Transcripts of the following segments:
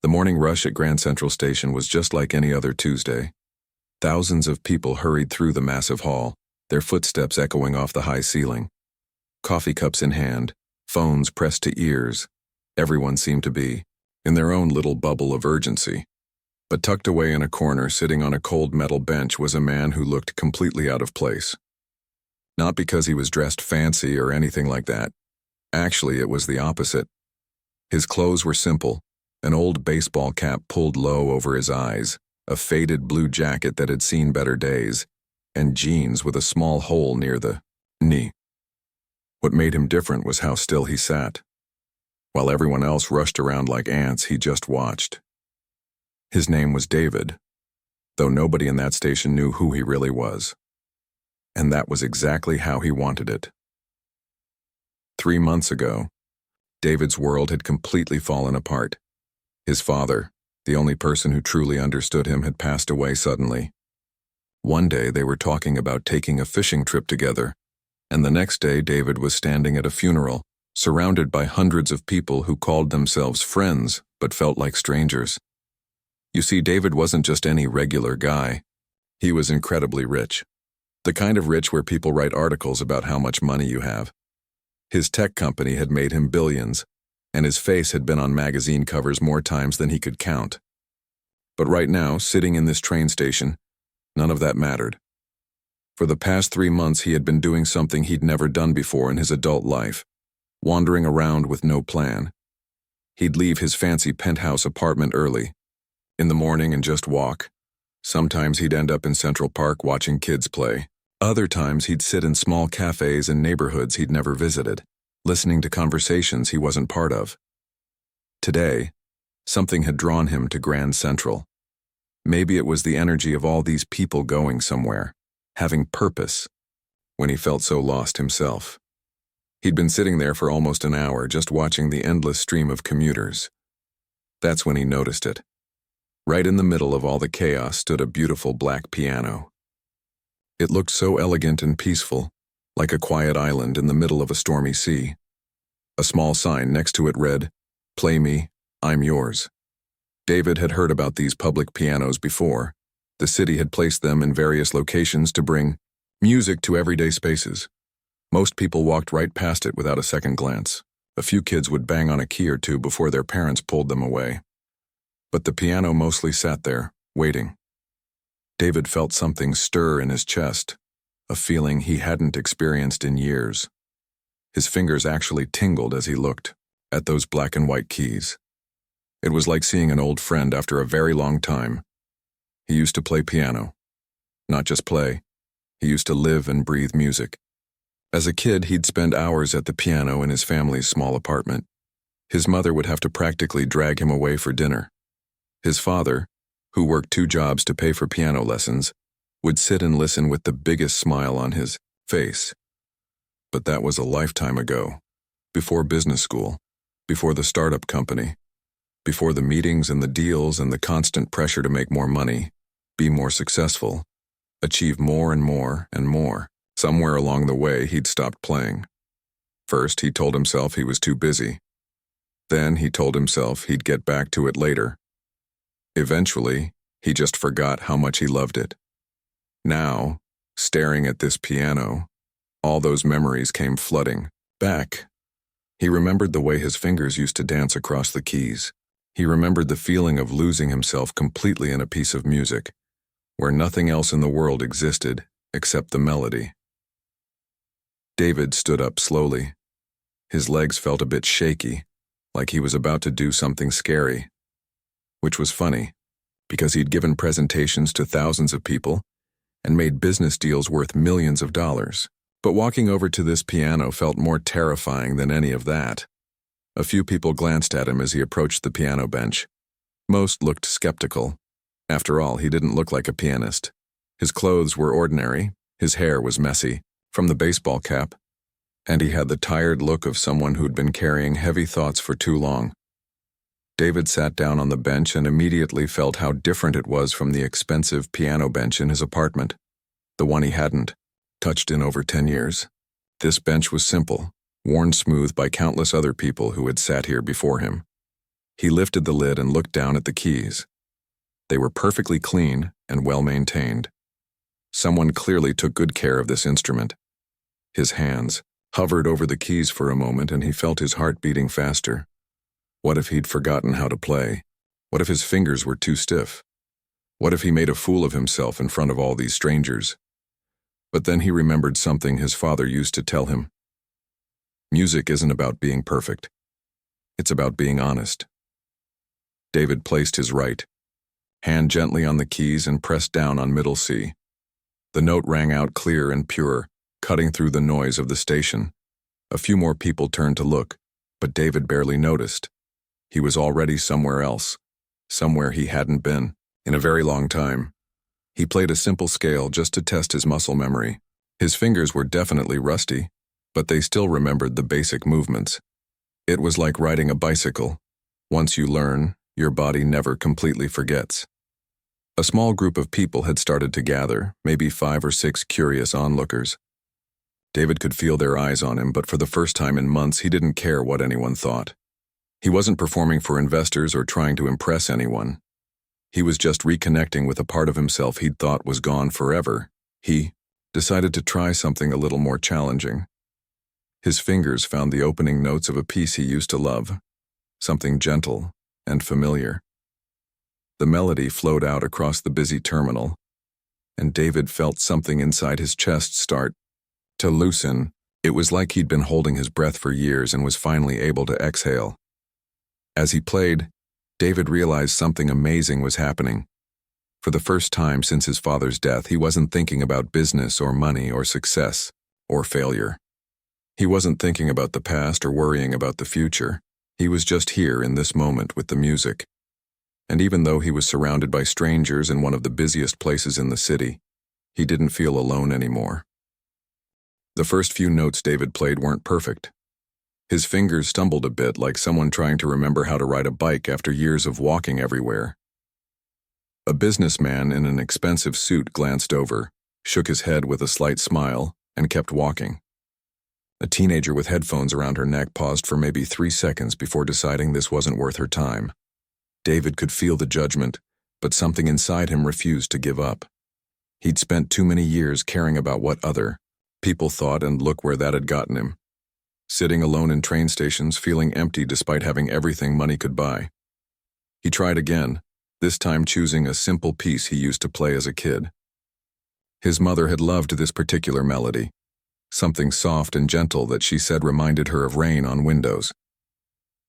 The morning rush at Grand Central Station was just like any other Tuesday. Thousands of people hurried through the massive hall, their footsteps echoing off the high ceiling. Coffee cups in hand, phones pressed to ears, everyone seemed to be in their own little bubble of urgency. But tucked away in a corner, sitting on a cold metal bench, was a man who looked completely out of place. Not because he was dressed fancy or anything like that. Actually, it was the opposite. His clothes were simple, an old baseball cap pulled low over his eyes, a faded blue jacket that had seen better days, and jeans with a small hole near the knee. What made him different was how still he sat. While everyone else rushed around like ants, he just watched. His name was David, though nobody in that station knew who he really was. And that was exactly how he wanted it. 3 months ago, David's world had completely fallen apart. His father, the only person who truly understood him, had passed away suddenly. One day they were talking about taking a fishing trip together, and the next day David was standing at a funeral, surrounded by hundreds of people who called themselves friends but felt like strangers. You see, David wasn't just any regular guy. He was incredibly rich. The kind of rich where people write articles about how much money you have. His tech company had made him billions, and his face had been on magazine covers more times than he could count. But right now, sitting in this train station, none of that mattered. For the past 3 months, he had been doing something he'd never done before in his adult life, wandering around with no plan. He'd leave his fancy penthouse apartment early, in the morning, and just walk. Sometimes he'd end up in Central Park watching kids play. Other times he'd sit in small cafes in neighborhoods he'd never visited, listening to conversations he wasn't part of. Today, something had drawn him to Grand Central. Maybe it was the energy of all these people going somewhere, having purpose, when he felt so lost himself. He'd been sitting there for almost an hour, just watching the endless stream of commuters. That's when he noticed it. Right in the middle of all the chaos stood a beautiful black piano. It looked so elegant and peaceful, like a quiet island in the middle of a stormy sea. A small sign next to it read, "Play me, I'm yours." David had heard about these public pianos before. The city had placed them in various locations to bring music to everyday spaces. Most people walked right past it without a second glance. A few kids would bang on a key or two before their parents pulled them away. But the piano mostly sat there, waiting. David felt something stir in his chest, a feeling he hadn't experienced in years. His fingers actually tingled as he looked at those black and white keys. It was like seeing an old friend after a very long time. He used to play piano. Not just play, he used to live and breathe music. As a kid, he'd spend hours at the piano in his family's small apartment. His mother would have to practically drag him away for dinner. His father, who worked 2 jobs to pay for piano lessons, would sit and listen with the biggest smile on his face. But that was a lifetime ago, before business school, before the startup company, before the meetings and the deals and the constant pressure to make more money, be more successful, achieve more and more and more. Somewhere along the way, he'd stopped playing. First, he told himself he was too busy. Then he told himself he'd get back to it later. Eventually, he just forgot how much he loved it. Now, staring at this piano, all those memories came flooding back. He remembered the way his fingers used to dance across the keys. He remembered the feeling of losing himself completely in a piece of music, where nothing else in the world existed except the melody. David stood up slowly. His legs felt a bit shaky, like he was about to do something scary. Which was funny, because he'd given presentations to thousands of people and made business deals worth millions of dollars. But walking over to this piano felt more terrifying than any of that. A few people glanced at him as he approached the piano bench. Most looked skeptical. After all, he didn't look like a pianist. His clothes were ordinary, his hair was messy, from the baseball cap, and he had the tired look of someone who'd been carrying heavy thoughts for too long. David sat down on the bench and immediately felt how different it was from the expensive piano bench in his apartment, the one he hadn't touched in over 10 years. This bench was simple, worn smooth by countless other people who had sat here before him. He lifted the lid and looked down at the keys. They were perfectly clean and well-maintained. Someone clearly took good care of this instrument. His hands hovered over the keys for a moment and he felt his heart beating faster. What if he'd forgotten how to play? What if his fingers were too stiff? What if he made a fool of himself in front of all these strangers? But then he remembered something his father used to tell him. Music isn't about being perfect. It's about being honest. David placed his right hand gently on the keys and pressed down on middle C. The note rang out clear and pure, cutting through the noise of the station. A few more people turned to look, but David barely noticed. He was already somewhere else, somewhere he hadn't been in a very long time. He played a simple scale just to test his muscle memory. His fingers were definitely rusty, but they still remembered the basic movements. It was like riding a bicycle. Once you learn, your body never completely forgets. A small group of people had started to gather, maybe 5 or 6 curious onlookers. David could feel their eyes on him, but for the first time in months, he didn't care what anyone thought. He wasn't performing for investors or trying to impress anyone. He was just reconnecting with a part of himself he'd thought was gone forever. He decided to try something a little more challenging. His fingers found the opening notes of a piece he used to love, something gentle and familiar. The melody flowed out across the busy terminal, and David felt something inside his chest start to loosen. It was like he'd been holding his breath for years and was finally able to exhale. As he played, David realized something amazing was happening. For the first time since his father's death, he wasn't thinking about business or money or success or failure. He wasn't thinking about the past or worrying about the future. He was just here in this moment with the music. And even though he was surrounded by strangers in one of the busiest places in the city, he didn't feel alone anymore. The first few notes David played weren't perfect. His fingers stumbled a bit, like someone trying to remember how to ride a bike after years of walking everywhere. A businessman in an expensive suit glanced over, shook his head with a slight smile, and kept walking. A teenager with headphones around her neck paused for maybe 3 seconds before deciding this wasn't worth her time. David could feel the judgment, but something inside him refused to give up. He'd spent too many years caring about what other people thought, and look where that had gotten him. Sitting alone in train stations, feeling empty despite having everything money could buy. He tried again, this time choosing a simple piece he used to play as a kid. His mother had loved this particular melody, something soft and gentle that she said reminded her of rain on windows.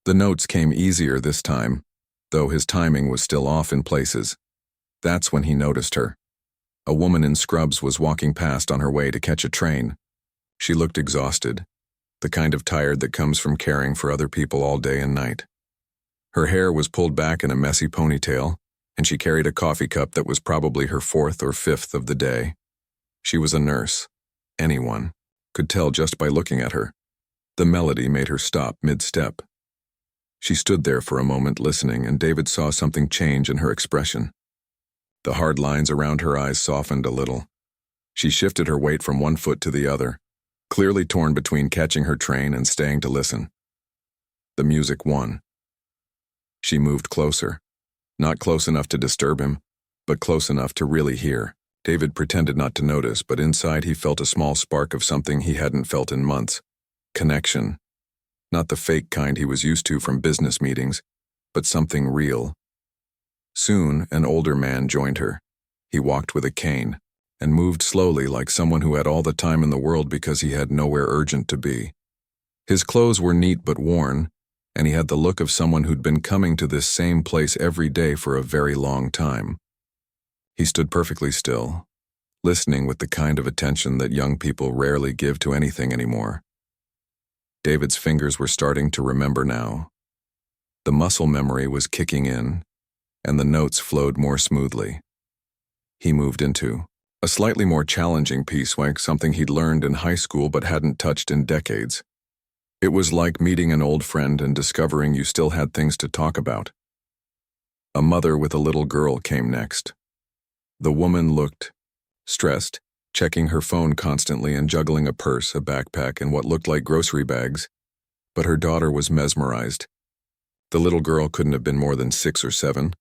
The notes came easier this time, though his timing was still off in places. That's when he noticed her. A woman in scrubs was walking past on her way to catch a train. She looked exhausted, the kind of tired that comes from caring for other people all day and night. Her hair was pulled back in a messy ponytail, and she carried a coffee cup that was probably her 4th or 5th of the day. She was a nurse. Anyone could tell just by looking at her. The melody made her stop mid-step. She stood there for a moment listening, and David saw something change in her expression. The hard lines around her eyes softened a little. She shifted her weight from one foot to the other, clearly torn between catching her train and staying to listen. The music won. She moved closer. Not close enough to disturb him, but close enough to really hear. David pretended not to notice, but inside he felt a small spark of something he hadn't felt in months. Connection. Not the fake kind he was used to from business meetings, but something real. Soon, an older man joined her. He walked with a cane, and moved slowly like someone who had all the time in the world because he had nowhere urgent to be. His clothes were neat but worn, and he had the look of someone who'd been coming to this same place every day for a very long time. He stood perfectly still, listening with the kind of attention that young people rarely give to anything anymore. David's fingers were starting to remember now. The muscle memory was kicking in, and the notes flowed more smoothly. He moved into a slightly more challenging piece, like something he'd learned in high school but hadn't touched in decades. It was like meeting an old friend and discovering you still had things to talk about. A mother with a little girl came next. The woman looked stressed, checking her phone constantly and juggling a purse, a backpack, and what looked like grocery bags, but her daughter was mesmerized. The little girl couldn't have been more than 6 or 7,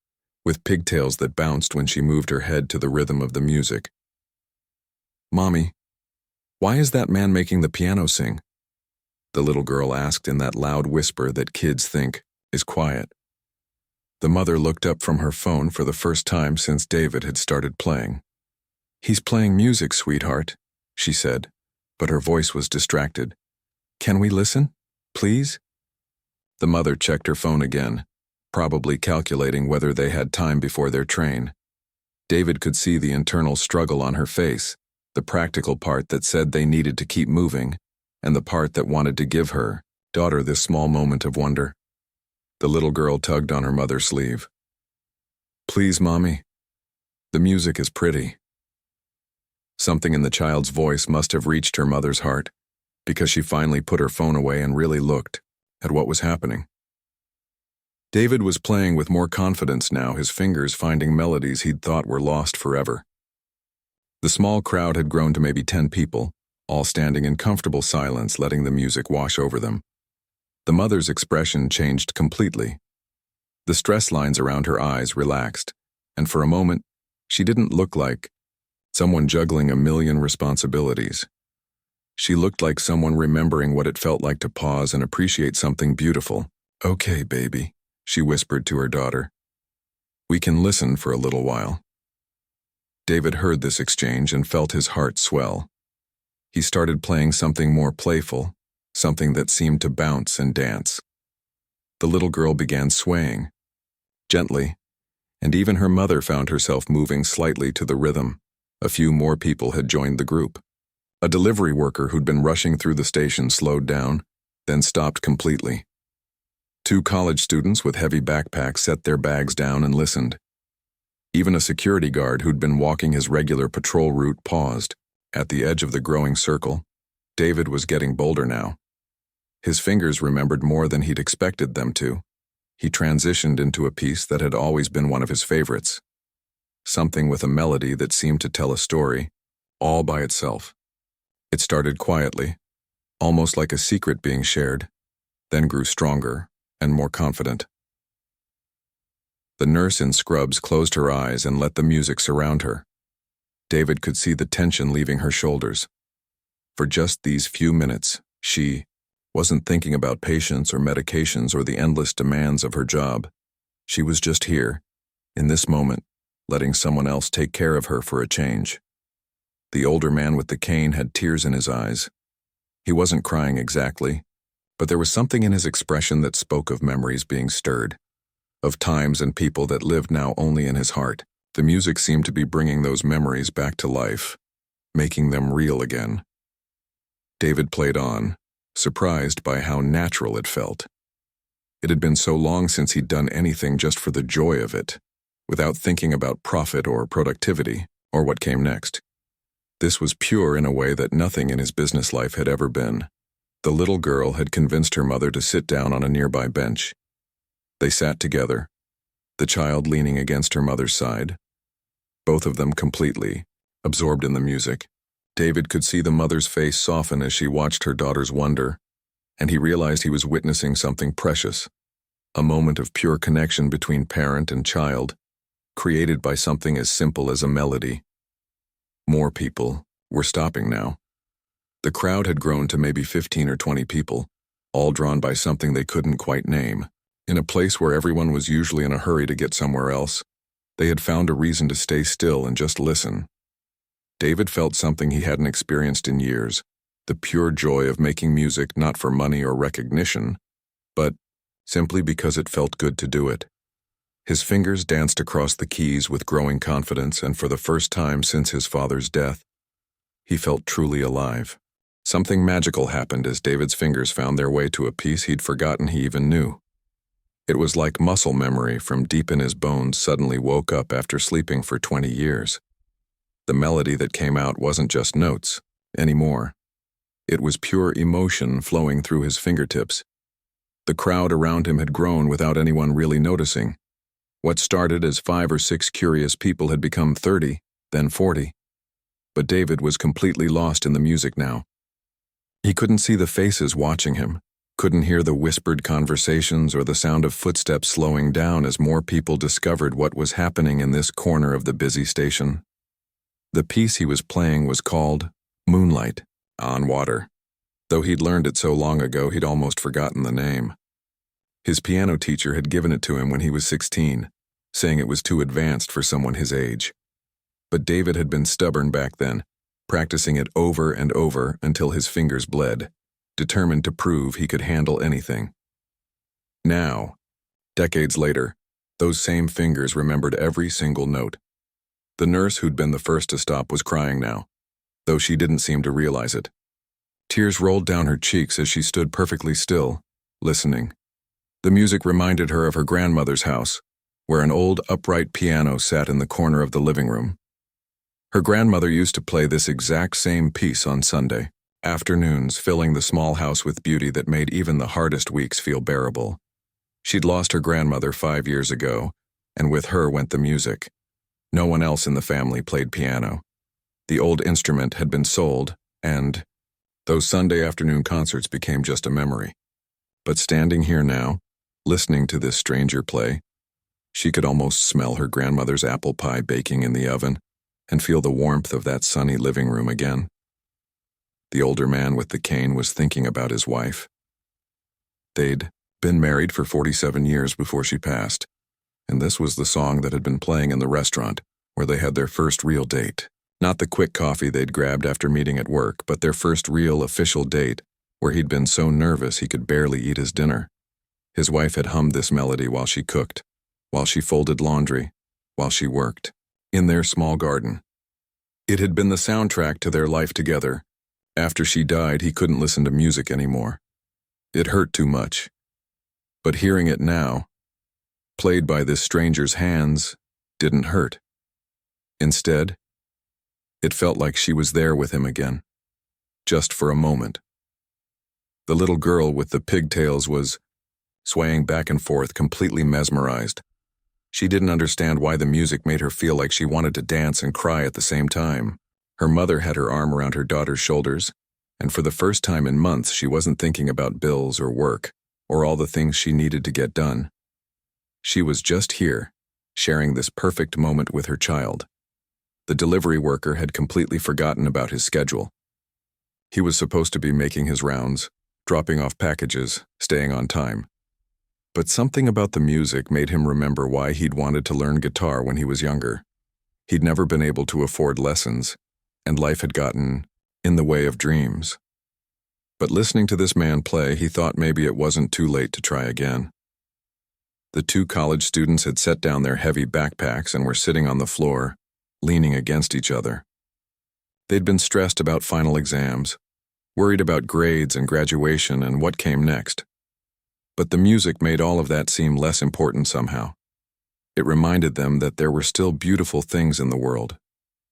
with pigtails that bounced when she moved her head to the rhythm of the music. "Mommy, why is that man making the piano sing?" the little girl asked in that loud whisper that kids think is quiet. The mother looked up from her phone for the first time since David had started playing. "He's playing music, sweetheart," she said, but her voice was distracted. "Can we listen, please?" The mother checked her phone again, probably calculating whether they had time before their train. David could see the internal struggle on her face, the practical part that said they needed to keep moving, and the part that wanted to give her, daughter, this small moment of wonder. The little girl tugged on her mother's sleeve. "Please, Mommy. The music is pretty." Something in the child's voice must have reached her mother's heart, because she finally put her phone away and really looked at what was happening. David was playing with more confidence now, his fingers finding melodies he'd thought were lost forever. The small crowd had grown to maybe 10 people, all standing in comfortable silence, letting the music wash over them. The mother's expression changed completely. The stress lines around her eyes relaxed, and for a moment, she didn't look like someone juggling a million responsibilities. She looked like someone remembering what it felt like to pause and appreciate something beautiful. "Okay, baby," she whispered to her daughter. "We can listen for a little while." David heard this exchange and felt his heart swell. He started playing something more playful, something that seemed to bounce and dance. The little girl began swaying, gently, and even her mother found herself moving slightly to the rhythm. A few more people had joined the group. A delivery worker who'd been rushing through the station slowed down, then stopped completely. 2 college students with heavy backpacks set their bags down and listened. Even a security guard who'd been walking his regular patrol route paused. At the edge of the growing circle, David was getting bolder now. His fingers remembered more than he'd expected them to. He transitioned into a piece that had always been one of his favorites. Something with a melody that seemed to tell a story, all by itself. It started quietly, almost like a secret being shared, then grew stronger and more confident. The nurse in scrubs closed her eyes and let the music surround her. David could see the tension leaving her shoulders. For just these few minutes, she wasn't thinking about patients or medications or the endless demands of her job. She was just here, in this moment, letting someone else take care of her for a change. The older man with the cane had tears in his eyes. He wasn't crying exactly, but there was something in his expression that spoke of memories being stirred, of times and people that lived now only in his heart. The music seemed to be bringing those memories back to life, making them real again. David played on, surprised by how natural it felt. It had been so long since he'd done anything just for the joy of it, without thinking about profit or productivity, or what came next. This was pure in a way that nothing in his business life had ever been. The little girl had convinced her mother to sit down on a nearby bench. They sat together, the child leaning against her mother's side, both of them completely absorbed in the music. David could see the mother's face soften as she watched her daughter's wonder, and he realized he was witnessing something precious, a moment of pure connection between parent and child, created by something as simple as a melody. More people were stopping now. The crowd had grown to maybe 15 or 20 people, all drawn by something they couldn't quite name. In a place where everyone was usually in a hurry to get somewhere else, they had found a reason to stay still and just listen. David felt something he hadn't experienced in years, the pure joy of making music not for money or recognition, but simply because it felt good to do it. His fingers danced across the keys with growing confidence, and for the first time since his father's death, he felt truly alive. Something magical happened as David's fingers found their way to a piece he'd forgotten he even knew. It was like muscle memory from deep in his bones suddenly woke up after sleeping for 20 years. The melody that came out wasn't just notes anymore. It was pure emotion flowing through his fingertips. The crowd around him had grown without anyone really noticing. What started as 5 or 6 curious people had become 30, then 40. But David was completely lost in the music now. He couldn't see the faces watching him, couldn't hear the whispered conversations or the sound of footsteps slowing down as more people discovered what was happening in this corner of the busy station. The piece he was playing was called Moonlight on Water. Though he'd learned it so long ago, he'd almost forgotten the name. His piano teacher had given it to him when he was 16, saying it was too advanced for someone his age. But David had been stubborn back then, practicing it over and over until his fingers bled, determined to prove he could handle anything. Now, decades later, those same fingers remembered every single note. The nurse who'd been the first to stop was crying now, though she didn't seem to realize it. Tears rolled down her cheeks as she stood perfectly still, listening. The music reminded her of her grandmother's house, where an old upright piano sat in the corner of the living room. Her grandmother used to play this exact same piece on Sunday afternoons, filling the small house with beauty that made even the hardest weeks feel bearable. She'd lost her grandmother 5 years ago, and with her went the music. No one else in the family played piano. The old instrument had been sold, and those Sunday afternoon concerts became just a memory. But standing here now, listening to this stranger play, she could almost smell her grandmother's apple pie baking in the oven and feel the warmth of that sunny living room again. The older man with the cane was thinking about his wife. They'd been married for 47 years before she passed, and this was the song that had been playing in the restaurant where they had their first real date. Not the quick coffee they'd grabbed after meeting at work, but their first real official date where he'd been so nervous he could barely eat his dinner. His wife had hummed this melody while she cooked, while she folded laundry, while she worked, in their small garden. It had been the soundtrack to their life together. After she died, he couldn't listen to music anymore. It hurt too much. But hearing it now, played by this stranger's hands, didn't hurt. Instead, it felt like she was there with him again, just for a moment. The little girl with the pigtails was swaying back and forth, completely mesmerized. She didn't understand why the music made her feel like she wanted to dance and cry at the same time. Her mother had her arm around her daughter's shoulders, and for the first time in months she wasn't thinking about bills or work, or all the things she needed to get done. She was just here, sharing this perfect moment with her child. The delivery worker had completely forgotten about his schedule. He was supposed to be making his rounds, dropping off packages, staying on time. But something about the music made him remember why he'd wanted to learn guitar when he was younger. He'd never been able to afford lessons, and life had gotten in the way of dreams. But listening to this man play, he thought maybe it wasn't too late to try again. The two college students had set down their heavy backpacks and were sitting on the floor, leaning against each other. They'd been stressed about final exams, worried about grades and graduation and what came next. But the music made all of that seem less important somehow. It reminded them that there were still beautiful things in the world,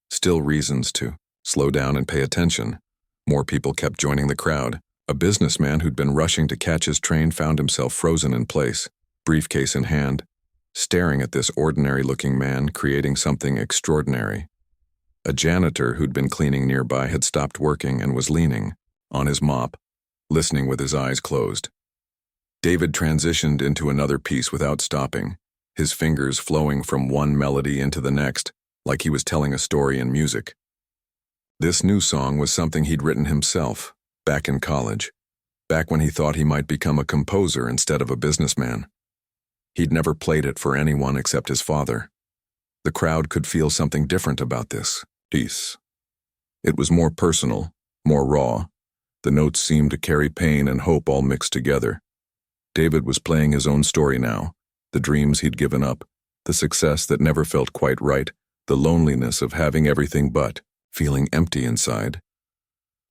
still reasons to slow down and pay attention. More people kept joining the crowd. A businessman who'd been rushing to catch his train found himself frozen in place, briefcase in hand, staring at this ordinary-looking man creating something extraordinary. A janitor who'd been cleaning nearby had stopped working and was leaning on his mop, listening with his eyes closed. David transitioned into another piece without stopping, his fingers flowing from one melody into the next, like he was telling a story in music. This new song was something he'd written himself, back in college, back when he thought he might become a composer instead of a businessman. He'd never played it for anyone except his father. The crowd could feel something different about this piece. It was more personal, more raw. The notes seemed to carry pain and hope all mixed together. David was playing his own story now, the dreams he'd given up, the success that never felt quite right, the loneliness of having everything but feeling empty inside.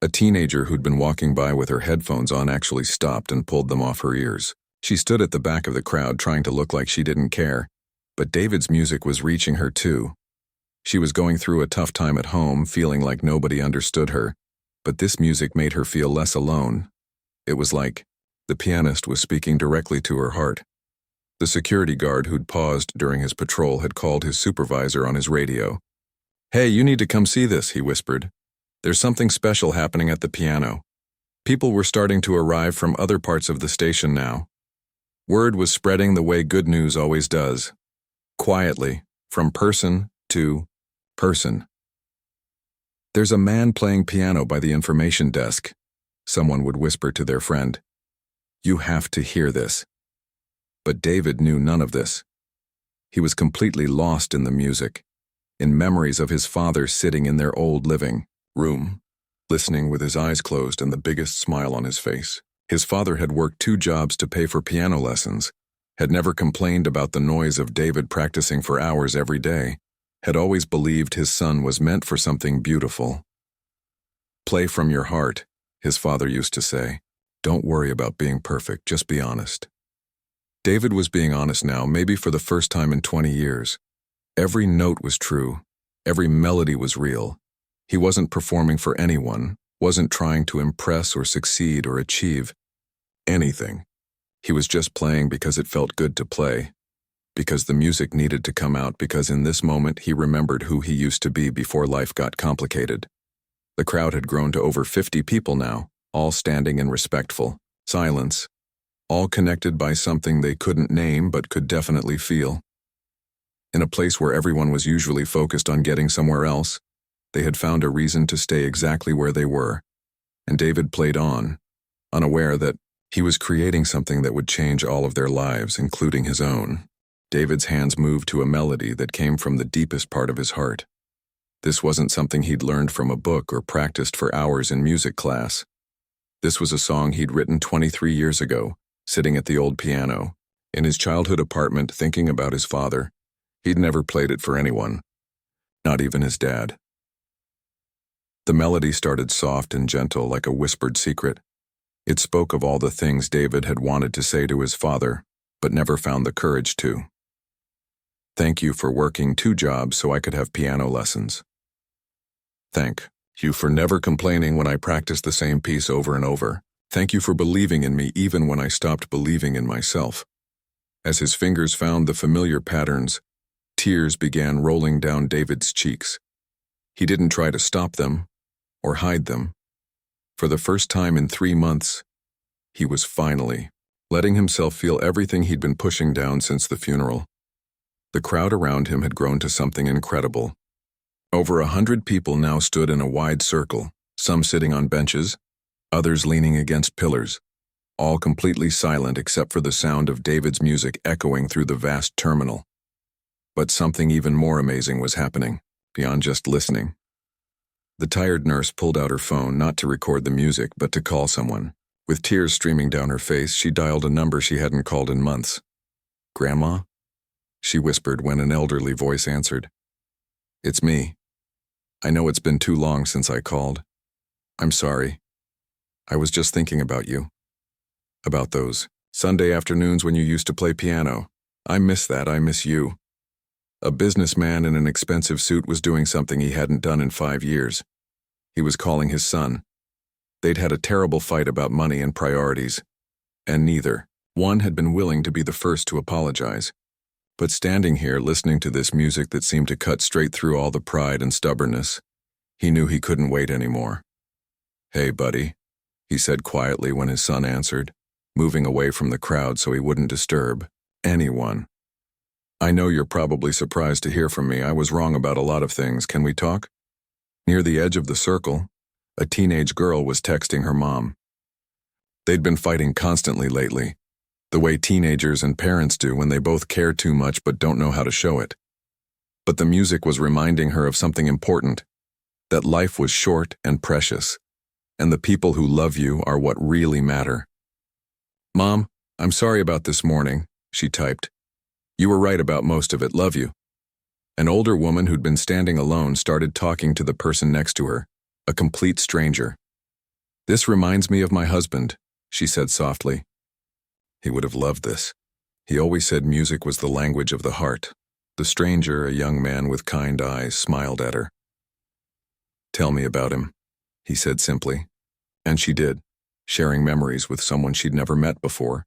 A teenager who'd been walking by with her headphones on actually stopped and pulled them off her ears. She stood at the back of the crowd trying to look like she didn't care, but David's music was reaching her too. She was going through a tough time at home, feeling like nobody understood her, but this music made her feel less alone. It was like the pianist was speaking directly to her heart. The security guard who'd paused during his patrol had called his supervisor on his radio. "Hey, you need to come see this," he whispered. "There's something special happening at the piano." People were starting to arrive from other parts of the station now. Word was spreading the way good news always does. Quietly, from person to person. "There's a man playing piano by the information desk," someone would whisper to their friend. "You have to hear this." But David knew none of this. He was completely lost in the music, in memories of his father sitting in their old living room, listening with his eyes closed and the biggest smile on his face. His father had worked 2 jobs to pay for piano lessons, had never complained about the noise of David practicing for hours every day, had always believed his son was meant for something beautiful. "Play from your heart," his father used to say. "Don't worry about being perfect, just be honest." David was being honest now, maybe for the first time in 20 years. Every note was true. Every melody was real. He wasn't performing for anyone, wasn't trying to impress or succeed or achieve anything. He was just playing because it felt good to play, because the music needed to come out, because in this moment he remembered who he used to be before life got complicated. The crowd had grown to over 50 people now, all standing in respectful silence, all connected by something they couldn't name but could definitely feel. In a place where everyone was usually focused on getting somewhere else, they had found a reason to stay exactly where they were, and David played on, unaware that he was creating something that would change all of their lives, including his own. David's hands moved to a melody that came from the deepest part of his heart. This wasn't something he'd learned from a book or practiced for hours in music class. This was a song he'd written 23 years ago, sitting at the old piano, in his childhood apartment thinking about his father. He'd never played it for anyone, not even his dad. The melody started soft and gentle, like a whispered secret. It spoke of all the things David had wanted to say to his father, but never found the courage to. "Thank you for working 2 jobs so I could have piano lessons. Thank you for never complaining when I practiced the same piece over and over. Thank you for believing in me even when I stopped believing in myself." As his fingers found the familiar patterns, tears began rolling down David's cheeks. He didn't try to stop them or hide them. For the first time in 3 months, he was finally letting himself feel everything he'd been pushing down since the funeral. The crowd around him had grown to something incredible. Over 100 people now stood in a wide circle, some sitting on benches, others leaning against pillars, all completely silent except for the sound of David's music echoing through the vast terminal. But something even more amazing was happening, beyond just listening. The tired nurse pulled out her phone not to record the music but to call someone. With tears streaming down her face, she dialed a number she hadn't called in months. "Grandma?" she whispered when an elderly voice answered. "It's me. I know it's been too long since I called. I'm sorry. I was just thinking about you. About those Sunday afternoons when you used to play piano. I miss that, I miss you." A businessman in an expensive suit was doing something he hadn't done in 5 years. He was calling his son. They'd had a terrible fight about money and priorities, and neither one had been willing to be the first to apologize. But standing here listening to this music that seemed to cut straight through all the pride and stubbornness, he knew he couldn't wait anymore. "Hey, buddy," he said quietly when his son answered, moving away from the crowd so he wouldn't disturb anyone. "I know you're probably surprised to hear from me. I was wrong about a lot of things. Can we talk?" Near the edge of the circle, a teenage girl was texting her mom. They'd been fighting constantly lately, the way teenagers and parents do when they both care too much but don't know how to show it. But the music was reminding her of something important, that life was short and precious, and the people who love you are what really matter. "Mom, I'm sorry about this morning," she typed. "You were right about most of it. Love you." An older woman who'd been standing alone started talking to the person next to her, a complete stranger. "This reminds me of my husband," she said softly. He would have loved this. He always said music was the language of the heart. The stranger, a young man with kind eyes, smiled at her. "Tell me about him," he said simply. And she did, sharing memories with someone she'd never met before,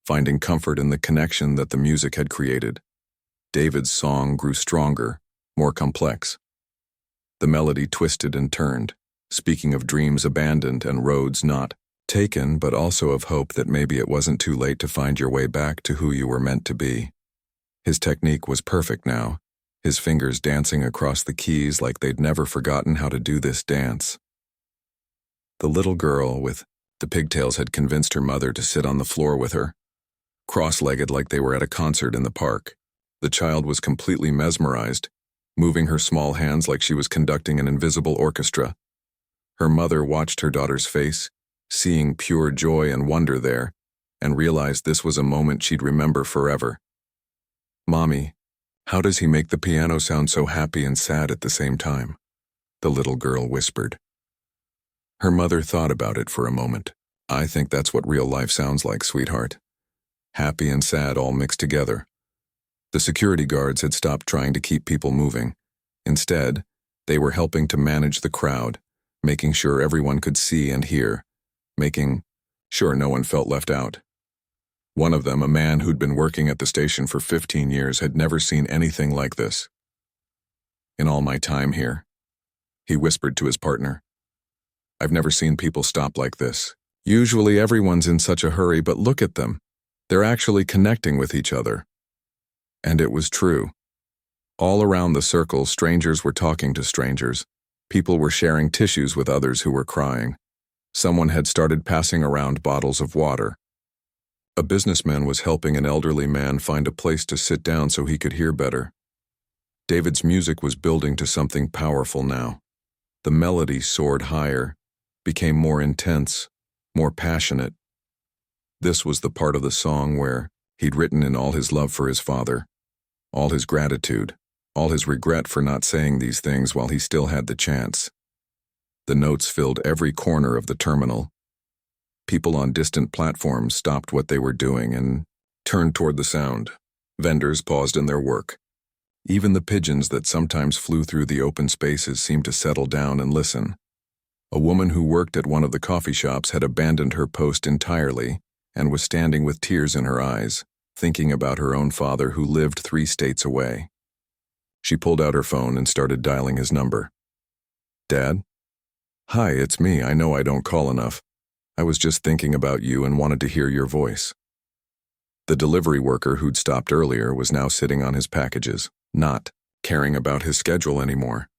finding comfort in the connection that the music had created. David's song grew stronger, more complex. The melody twisted and turned, speaking of dreams abandoned and roads not Taken, but also of hope that maybe it wasn't too late to find your way back to who you were meant to be. His technique was perfect now, his fingers dancing across the keys like they'd never forgotten how to do this dance. The little girl with the pigtails had convinced her mother to sit on the floor with her, cross-legged like they were at a concert in the park. The child was completely mesmerized, moving her small hands like she was conducting an invisible orchestra. Her mother watched her daughter's face, seeing pure joy and wonder there, and realized this was a moment she'd remember forever. "Mommy, how does he make the piano sound so happy and sad at the same time?" the little girl whispered. Her mother thought about it for a moment. "I think that's what real life sounds like, sweetheart. Happy and sad all mixed together." The security guards had stopped trying to keep people moving. Instead, they were helping to manage the crowd, making sure everyone could see and hear, making sure no one felt left out. One of them, a man who'd been working at the station for 15 years, had never seen anything like this. "In all my time here," he whispered to his partner, "I've never seen people stop like this. Usually everyone's in such a hurry, but look at them. They're actually connecting with each other." And it was true. All around the circle, strangers were talking to strangers. People were sharing tissues with others who were crying. Someone had started passing around bottles of water. A businessman was helping an elderly man find a place to sit down so he could hear better. David's music was building to something powerful now. The melody soared higher, became more intense, more passionate. This was the part of the song where he'd written in all his love for his father, all his gratitude, all his regret for not saying these things while he still had the chance. The notes filled every corner of the terminal. People on distant platforms stopped what they were doing and turned toward the sound. Vendors paused in their work. Even the pigeons that sometimes flew through the open spaces seemed to settle down and listen. A woman who worked at one of the coffee shops had abandoned her post entirely and was standing with tears in her eyes, thinking about her own father who lived 3 states away. She pulled out her phone and started dialing his number. "Dad? Hi, it's me. I know I don't call enough. I was just thinking about you and wanted to hear your voice." The delivery worker who'd stopped earlier was now sitting on his packages, not caring about his schedule anymore.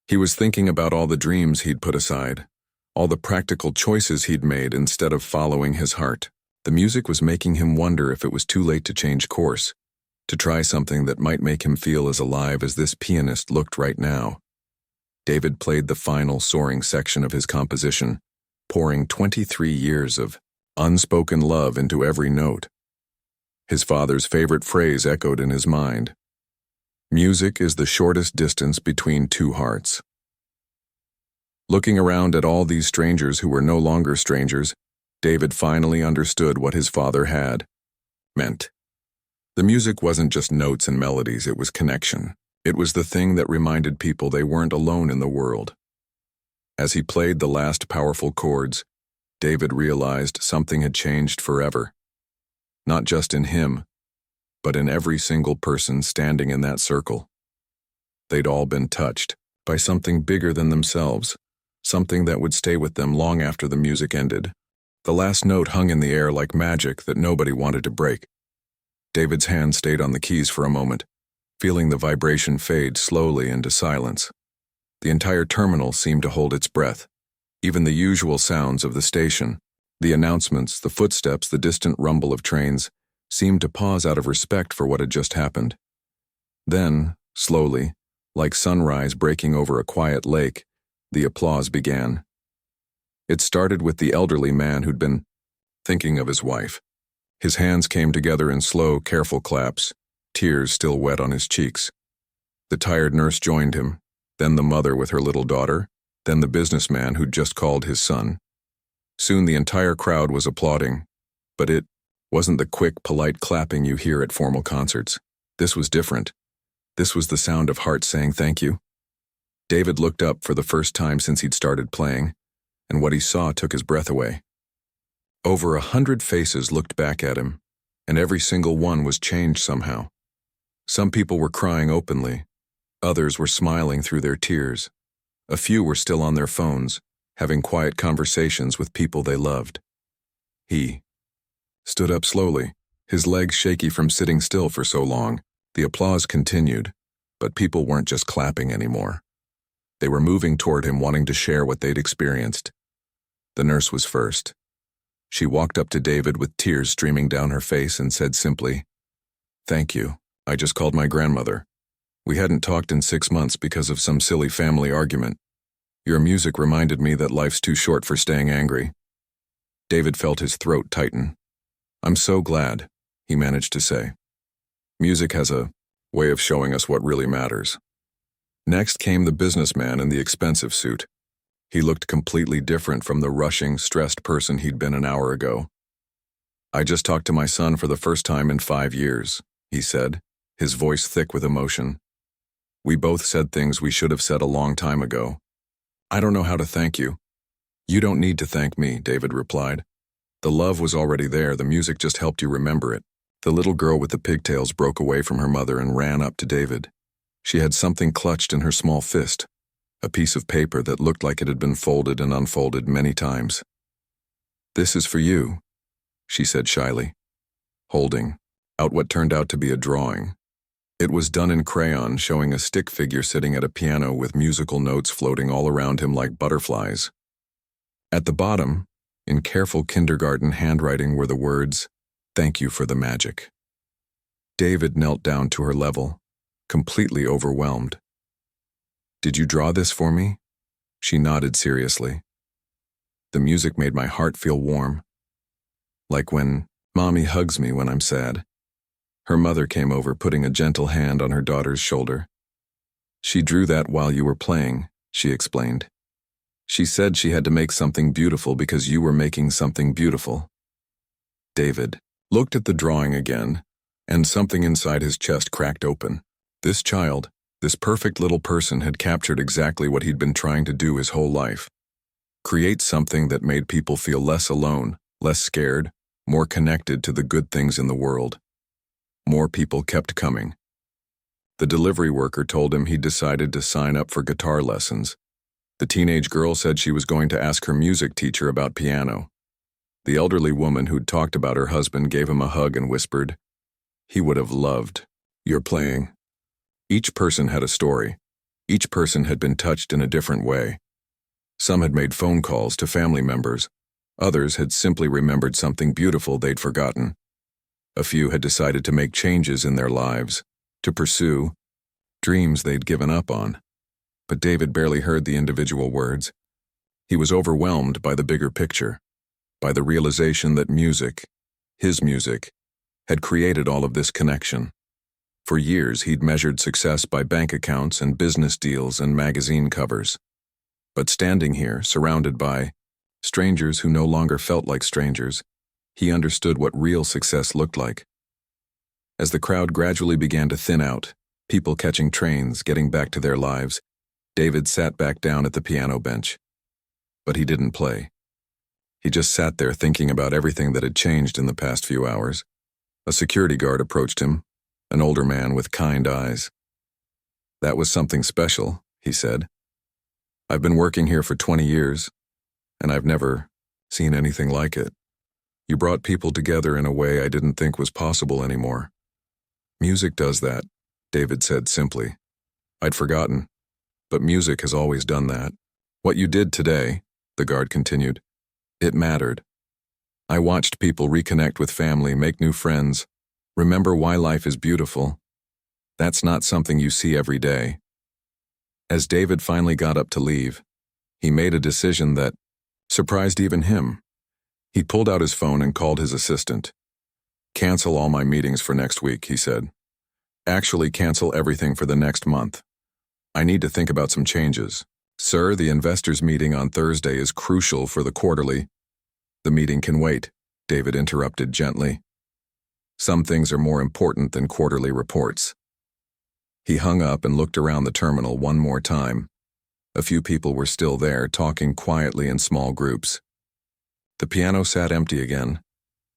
He was thinking about all the dreams he'd put aside, all the practical choices he'd made instead of following his heart. The music was making him wonder if it was too late to change course, to try something that might make him feel as alive as this pianist looked right now. David played the final soaring section of his composition, pouring 23 years of unspoken love into every note. His father's favorite phrase echoed in his mind. Music is the shortest distance between 2 hearts. Looking around at all these strangers who were no longer strangers, David finally understood what his father had meant. The music wasn't just notes and melodies, it was connection. It was the thing that reminded people they weren't alone in the world. As he played the last powerful chords, David realized something had changed forever. Not just in him, but in every single person standing in that circle. They'd all been touched by something bigger than themselves, something that would stay with them long after the music ended. The last note hung in the air like magic that nobody wanted to break. David's hand stayed on the keys for a moment, feeling the vibration fade slowly into silence. The entire terminal seemed to hold its breath. Even the usual sounds of the station, the announcements, the footsteps, the distant rumble of trains, seemed to pause out of respect for what had just happened. Then, slowly, like sunrise breaking over a quiet lake, the applause began. It started with the elderly man who'd been thinking of his wife. His hands came together in slow, careful claps, tears still wet on his cheeks. The tired nurse joined him, then the mother with her little daughter, then the businessman who'd just called his son. Soon the entire crowd was applauding, but it wasn't the quick, polite clapping you hear at formal concerts. This was different. This was the sound of hearts saying thank you. David looked up for the first time since he'd started playing, and what he saw took his breath away. Over 100 faces looked back at him, and every single one was changed somehow. Some people were crying openly. Others were smiling through their tears. A few were still on their phones, having quiet conversations with people they loved. He stood up slowly, his legs shaky from sitting still for so long. The applause continued, but people weren't just clapping anymore. They were moving toward him, wanting to share what they'd experienced. The nurse was first. She walked up to David with tears streaming down her face and said simply, "Thank you. I just called my grandmother. We hadn't talked in 6 months because of some silly family argument. Your music reminded me that life's too short for staying angry." David felt his throat tighten. "I'm so glad," he managed to say. "Music has a way of showing us what really matters." Next came the businessman in the expensive suit. He looked completely different from the rushing, stressed person he'd been an hour ago. "I just talked to my son for the first time in 5 years, he said, his voice thick with emotion. "We both said things we should have said a long time ago. I don't know how to thank you." "You don't need to thank me," David replied. "The love was already there, the music just helped you remember it." The little girl with the pigtails broke away from her mother and ran up to David. She had something clutched in her small fist, a piece of paper that looked like it had been folded and unfolded many times. "This is for you," she said shyly, holding out what turned out to be a drawing. It was done in crayon, showing a stick figure sitting at a piano with musical notes floating all around him like butterflies. At the bottom, in careful kindergarten handwriting, were the words, "Thank you for the magic." David knelt down to her level, completely overwhelmed. "Did you draw this for me?" She nodded seriously. "The music made my heart feel warm, like when Mommy hugs me when I'm sad." Her mother came over, putting a gentle hand on her daughter's shoulder. "She drew that while you were playing," she explained. "She said she had to make something beautiful because you were making something beautiful." David looked at the drawing again, and something inside his chest cracked open. This child, this perfect little person, had captured exactly what he'd been trying to do his whole life. Create something that made people feel less alone, less scared, more connected to the good things in the world. More people kept coming. The delivery worker told him he'd decided to sign up for guitar lessons. The teenage girl said she was going to ask her music teacher about piano. The elderly woman who'd talked about her husband gave him a hug and whispered, "He would have loved your playing." Each person had a story. Each person had been touched in a different way. Some had made phone calls to family members. Others had simply remembered something beautiful they'd forgotten. A few had decided to make changes in their lives, to pursue dreams they'd given up on. But David barely heard the individual words. He was overwhelmed by the bigger picture, by the realization that music, his music, had created all of this connection. For years, he'd measured success by bank accounts and business deals and magazine covers. But standing here, surrounded by strangers who no longer felt like strangers, he understood what real success looked like. As the crowd gradually began to thin out, people catching trains, getting back to their lives, David sat back down at the piano bench. But he didn't play. He just sat there thinking about everything that had changed in the past few hours. A security guard approached him, an older man with kind eyes. "That was something special," he said. "I've been working here for 20 years, and I've never seen anything like it. You brought people together in a way I didn't think was possible anymore." "Music does that," David said simply. "I'd forgotten, but music has always done that." "What you did today," the guard continued, "it mattered. I watched people reconnect with family, make new friends, remember why life is beautiful. That's not something you see every day." As David finally got up to leave, he made a decision that surprised even him. He pulled out his phone and called his assistant. "Cancel all my meetings for next week," he said. "Actually, cancel everything for the next month. I need to think about some changes." "Sir, the investors' meeting on Thursday is crucial for the quarterly." "The meeting can wait," David interrupted gently. "Some things are more important than quarterly reports." He hung up and looked around the terminal one more time. A few people were still there, talking quietly in small groups. The piano sat empty again,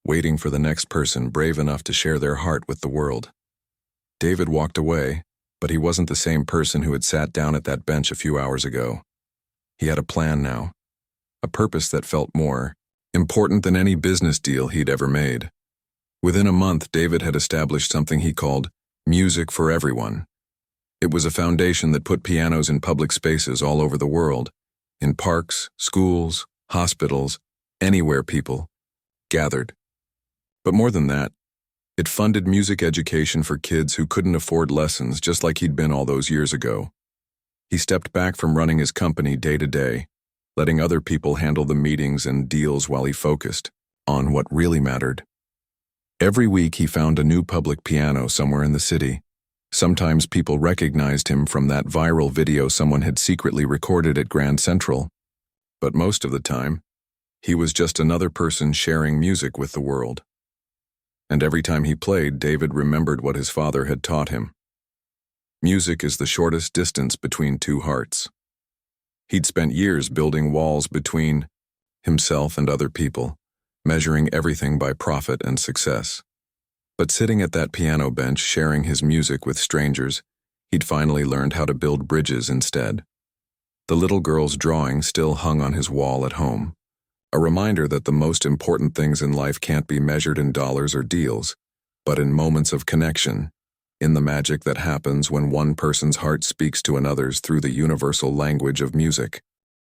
waiting for the next person brave enough to share their heart with the world. David walked away, but he wasn't the same person who had sat down at that bench a few hours ago. He had a plan now, a purpose that felt more important than any business deal he'd ever made. Within a month, David had established something he called music for everyone. It was a foundation that put pianos in public spaces all over the world, in parks, schools, hospitals, anywhere people gathered. But more than that, it funded music education for kids who couldn't afford lessons, just like he'd been all those years ago. He stepped back from running his company day to day, letting other people handle the meetings and deals while he focused on what really mattered. Every week he found a new public piano somewhere in the city. Sometimes people recognized him from that viral video someone had secretly recorded at Grand Central. But most of the time, he was just another person sharing music with the world. And every time he played, David remembered what his father had taught him. Music is the shortest distance between two hearts. He'd spent years building walls between himself and other people, measuring everything by profit and success. But sitting at that piano bench, sharing his music with strangers, he'd finally learned how to build bridges instead. The little girl's drawing still hung on his wall at home, a reminder that the most important things in life can't be measured in dollars or deals, but in moments of connection, in the magic that happens when one person's heart speaks to another's through the universal language of music.